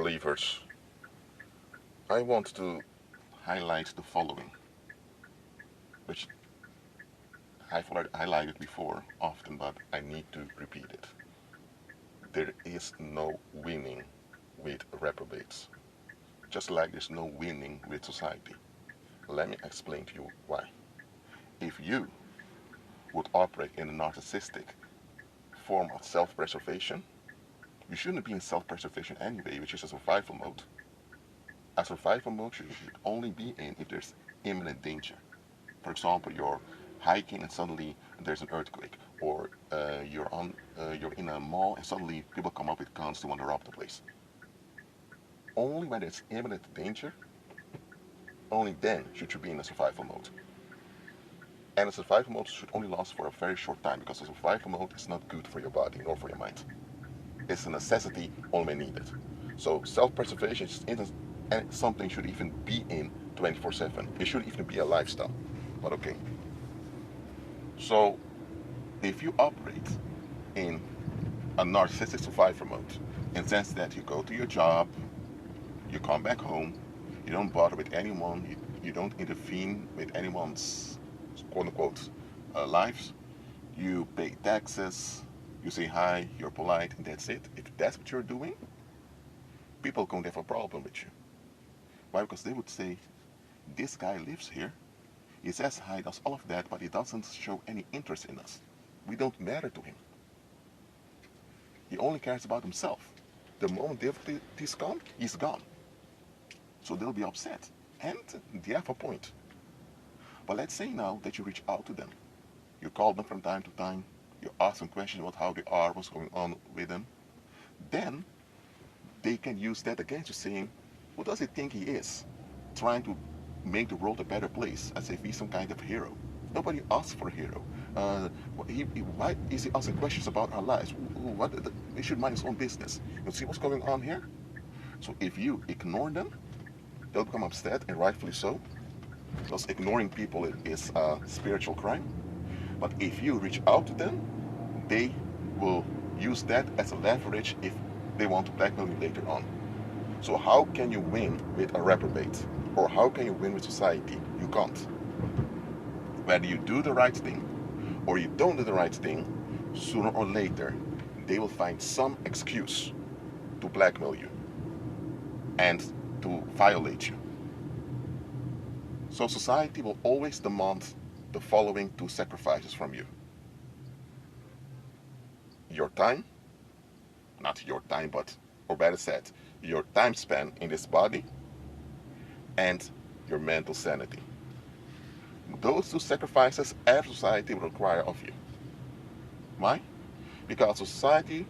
believers, I want to highlight the following, which I've already highlighted before often, but I need to repeat it. There is no winning with reprobates, just like there's no winning with society. Let me explain to you why. If you would operate in a narcissistic form of self-preservation, you shouldn't be in self-preservation anyway, which is a survival mode. A survival mode should only be in if there's imminent danger. For example, you're hiking and suddenly there's an earthquake, or you're in a mall and suddenly people come up with guns to want to rob the place. Only when there's imminent danger, only then should you be in a survival mode. And a survival mode should only last for a very short time, because a survival mode is not good for your body nor for your mind. It's a necessity only when needed. So self-preservation isn't something should even be in 24/7. It should even be a lifestyle. But okay. So if you operate in a narcissistic survivor mode, in the sense that you go to your job, you come back home, you don't bother with anyone, you don't intervene with anyone's quote-unquote lives, you pay taxes, you say hi, you're polite, and that's it. If that's what you're doing, people don't have a problem with you. Why? Because they would say, this guy lives here, he says hi, does all of that, but he doesn't show any interest in us. We don't matter to him. He only cares about himself. The moment difficulties come, he's gone. So they'll be upset. And they have a point. But let's say now that you reach out to them. You call them from time to time. You ask them questions about how they are, what's going on with them. Then they can use that against you, saying, who does he think he is? Trying to make the world a better place, as if he's some kind of hero. Nobody asks for a hero. Why is he asking questions about our lives? He should mind his own business. You see what's going on here? So if you ignore them, they'll become upset, and rightfully so, because ignoring people is a spiritual crime. But if you reach out to them, they will use that as a leverage if they want to blackmail you later on. So how can you win with a reprobate? Or how can you win with society? You can't. Whether you do the right thing or you don't do the right thing, sooner or later, they will find some excuse to blackmail you and to violate you. So society will always demand the following two sacrifices from you. Your time, not your time, but, or better said, your time span in this body, and your mental sanity. Those two sacrifices every society will require of you. Why? Because society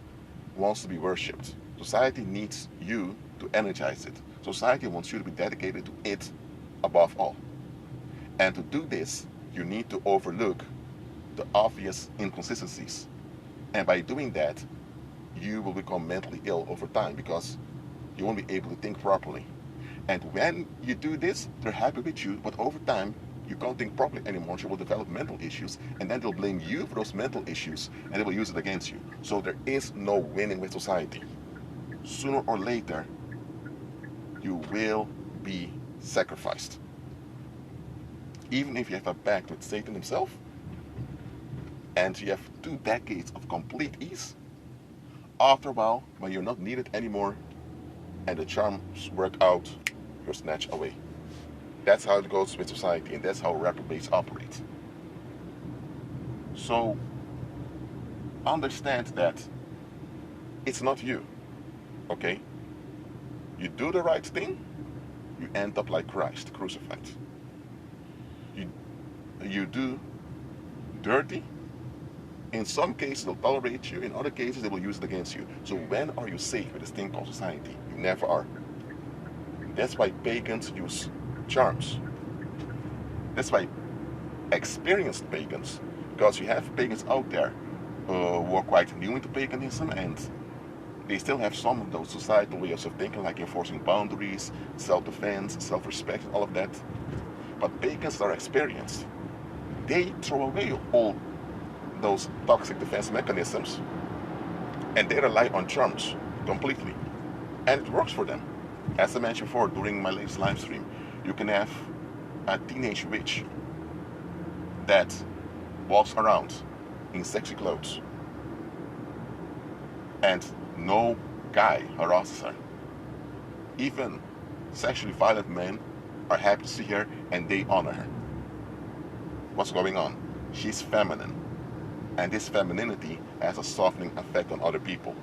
wants to be worshipped. Society needs you to energize it. Society wants you to be dedicated to it above all. And to do this, you need to overlook the obvious inconsistencies. And by doing that, you will become mentally ill over time, because you won't be able to think properly. And when you do this, they're happy with you, but over time, you can't think properly anymore. You will develop mental issues, and then they'll blame you for those mental issues, and they will use it against you. So there is no winning with society. Sooner or later, you will be sacrificed. Even if you have a pact with Satan himself, and you have 2 decades of complete ease, after a while, when you're not needed anymore, and the charms work out, you're snatched away. That's how it goes with society, and that's how reprobates operate. So, understand that it's not you, okay? You do the right thing, you end up like Christ, crucified. You do dirty, in some cases they'll tolerate you, in other cases they will use it against you. So when are you safe with this thing called society? You never are. That's why pagans use charms. That's why experienced pagans, because you have pagans out there who are quite new into paganism, and they still have some of those societal ways of thinking, like enforcing boundaries, self-defense, self-respect, and all of that. But pagans are experienced. They throw away all those toxic defense mechanisms, and they rely on charms completely. And it works for them. As I mentioned before during my latest live stream, you can have a teenage witch that walks around in sexy clothes and no guy harasses her. Even sexually violent men are happy to see her and they honor her. What's going on? She's feminine, and this femininity has a softening effect on other people.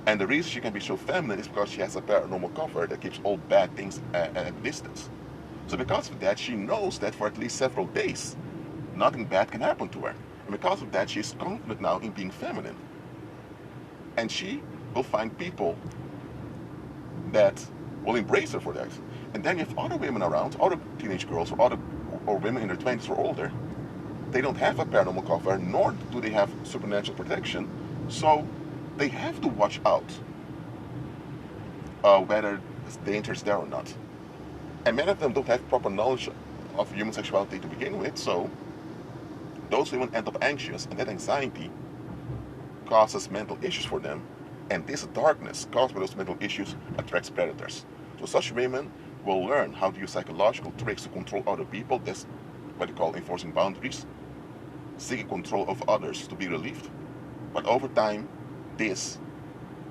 And the reason she can be so feminine is because she has a paranormal cover that keeps all bad things at a distance. So because of that, she knows that for at least several days, nothing bad can happen to her. And because of that, she's confident now in being feminine. And she will find people that will embrace her for that. And then you have other women around, other teenage girls or women in their 20s or older. They don't have a paranormal cover, nor do they have supernatural protection. So they have to watch out whether danger is there or not. And many of them don't have proper knowledge of human sexuality to begin with, so those women end up anxious, and that anxiety causes mental issues for them, and this darkness caused by those mental issues attracts predators. So such women will learn how to use psychological tricks to control other people. That's what they call enforcing boundaries, seeking control of others to be relieved. But over time, this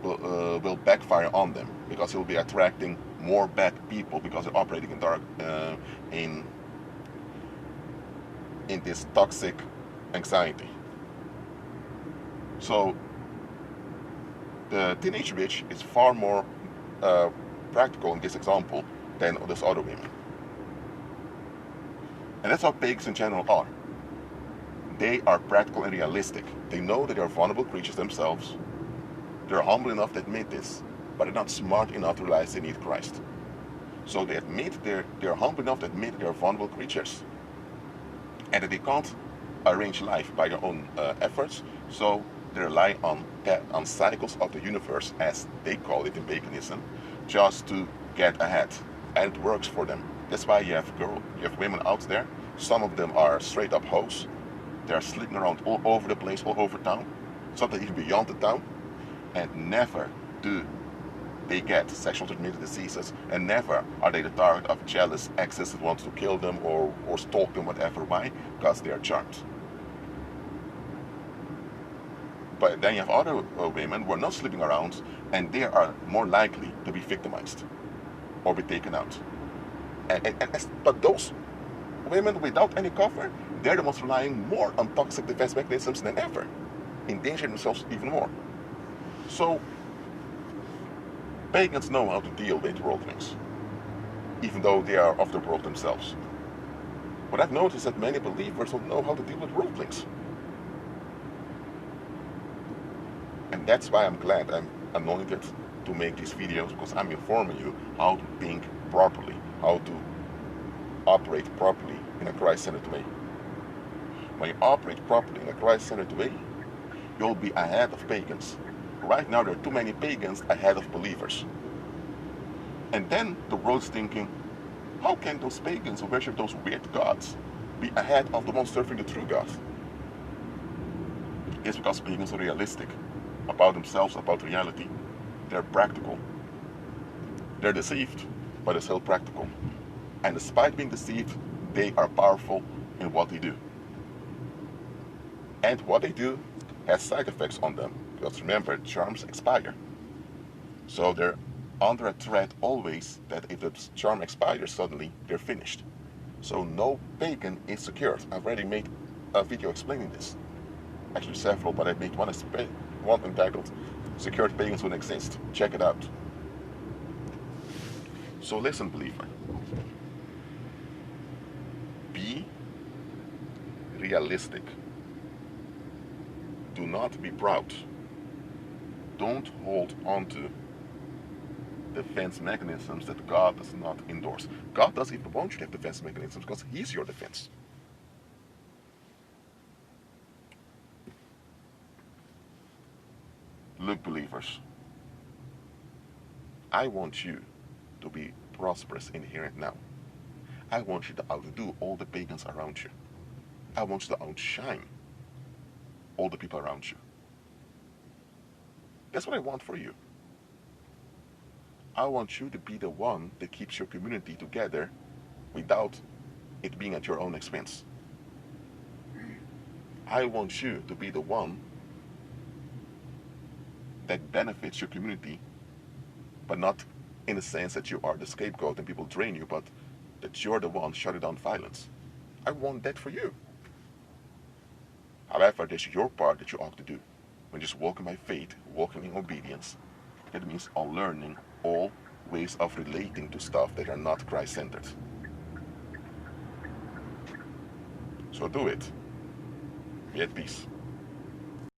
will backfire on them because it will be attracting more bad people because they're operating in dark in this toxic anxiety. So the teenage witch is far more practical in this example than those other women. And that's how pagans in general are. They are practical and realistic. They know that they are vulnerable creatures themselves. They're humble enough to admit this, but they're not smart enough to realize they need Christ. So they admit they're humble enough to admit they're vulnerable creatures and that they can't arrange life by their own efforts. So they rely on cycles of the universe, as they call it in paganism, just to get ahead. And it works for them. That's why you have women out there. Some of them are straight up hoes. They're sleeping around all over the place, all over town, sometimes even beyond the town. And never do they get sexually transmitted diseases, and never are they the target of jealous exes that want to kill them or stalk them, whatever. Why? Because they are charmed. But then you have other women who are not sleeping around, and they are more likely to be victimized or be taken out. But those women without any cover, they're the ones relying more on toxic defense mechanisms than ever, endangering themselves even more. So pagans know how to deal with worldlings, even though they are of the world themselves. But I've noticed that many believers don't know how to deal with worldlings. And that's why I'm glad I'm anointed to make these videos, because I'm informing you how to think properly, how to operate properly in a Christ-centered way. When you operate properly in a Christ-centered way, you'll be ahead of pagans. Right now there are too many pagans ahead of believers. And then the world's thinking, how can those pagans who worship those weird gods be ahead of the ones serving the true God? It's because pagans are realistic about themselves, about reality. They're practical. They're deceived, but they're still practical. And despite being deceived, they are powerful in what they do. And what they do has side effects on them. Because remember, charms expire. So they're under a threat always that if the charm expires suddenly, they're finished. So no pagan is secured. I've already made a video explaining this. Actually several, but I made one entitled Secured Pagans Don't Exist. Check it out. So listen, believer. Be realistic. Do not be proud. Don't hold on to defense mechanisms that God does not endorse. God doesn't even want you to have defense mechanisms because He's your defense. Look, believers, I want you to be prosperous in here and now. I want you to outdo all the pagans around you. I want you to outshine all the people around you. That's what I want for you. I want you to be the one that keeps your community together without it being at your own expense. I want you to be the one that benefits your community, but not in the sense that you are the scapegoat and people drain you, but that you're the one shutting down violence. I want that for you. However, there's your part that you ought to do. When just walking by faith, walking in obedience, that means unlearning all ways of relating to stuff that are not Christ-centered. So do it. Be at peace.